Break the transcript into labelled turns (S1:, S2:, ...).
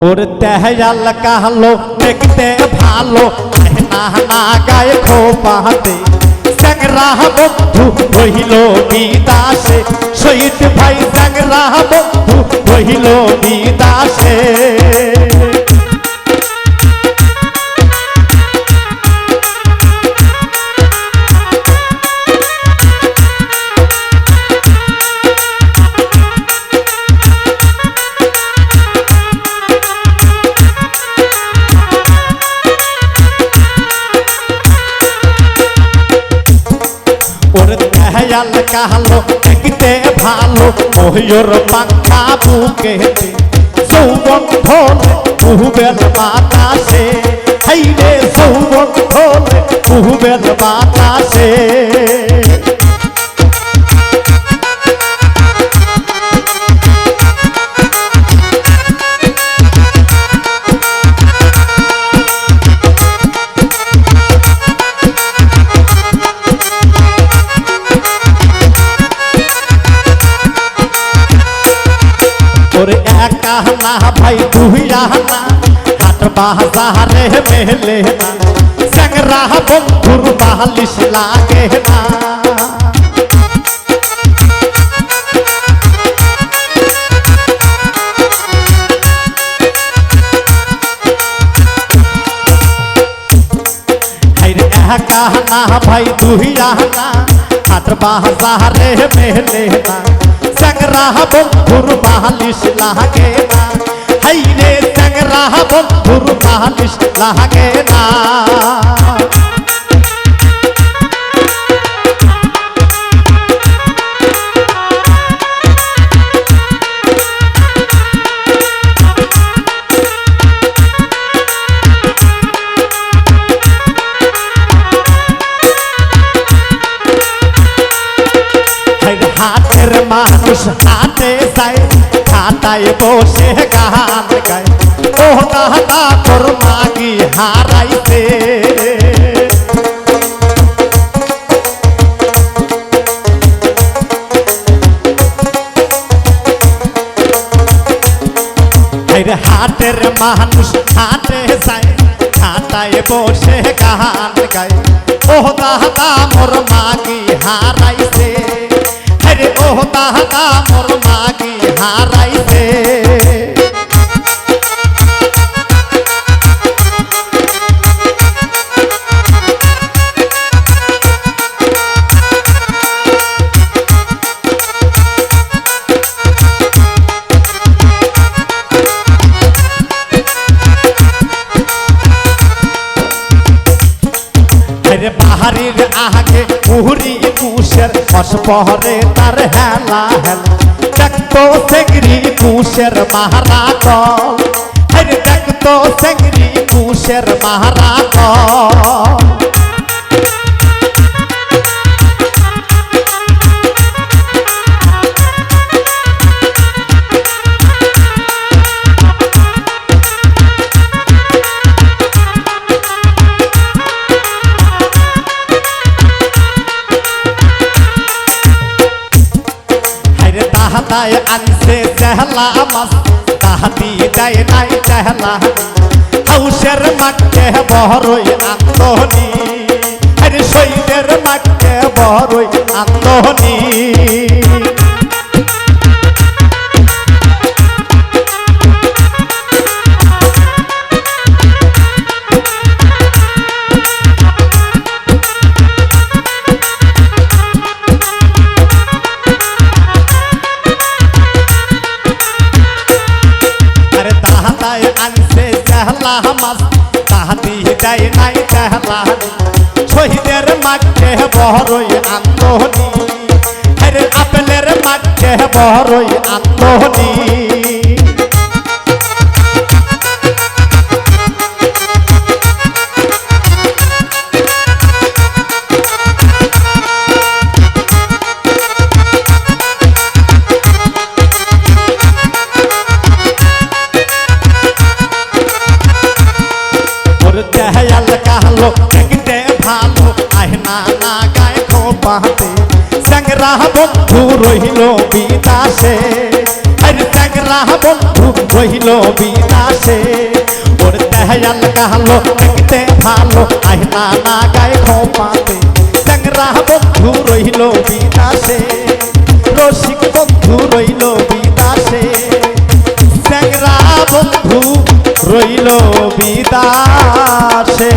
S1: ওর তেহাল কালো দেখতে ভালো না না গায়ে খোপাতে স্যাংরা বন্ধু রহিল বিদাসে শহীদ ভাই স্যাংরা বন্ধু রহিল বিদাসে তেহাল কালো দেখতে ভালো ময়ূর পাখা বুকেতে যৌবন ধরে বহুবেল বাতাসে হাইরে যৌবন ধরে বহুবেল বাতাসে ওরে একা না ভাই দুই আনা হাট বাজারে মেলে না স্যাংরা বন্ধুর বালিশ লাগে না একা না ভাই দুই আনা হাট বাজারে মেলে না স্যাংরা বন্ধুর বালিশ লাগে না হাইরে স্যাংরা বন্ধুর বালিশ লাগে না হাটের মানুষ হাটে যায় খাটায় বসে গান গায় ও দাদা তোর মাগি হারাইছে হাটের মানুষ হাটে যায় খাটায় বসে গান গায় ও দাদা মোর মাগি হারাইছে ও দাদা মোর মাগি হারাইছে বাহারির আগে পুহরি কুশের অসপহরে তার হেলা হেলা দেখতো সেগরি কুশের মাহারা কল আরে দেখতো সেগরি কুশের মাহারা কল তাহাতায় আনছে চেহলা মাস তাহাতি দেয় নাই চেহলা হাউসের মাঠে বড়ই আন্দোলনী আরে শহীদের মাঠে বড়ই আন্দোলনী আনছে চেহলা মাস তাহাতি দেয় নাই চেহলা শহীদের মাঠে বড়ই আন্দোলনী আরে আপেলের মাঠে বড়ই আন্দোলনী তেহাল কালো দেখতে ভালো আহনা না গায়ে খোপাতে স্যাংরা বন্ধু রহিল বিদাসে আরে স্যাংরা বন্ধু রইল বিনাশে ওর দেহাল কালো দেখতে ভালো আয় না না গায়ে খোপাতে ট্যাংরা বন্ধু রইল বিনাশে রসিক বন্ধু রইল বিনাশে ট্যাংরা বন্ধু রইল বিনাশে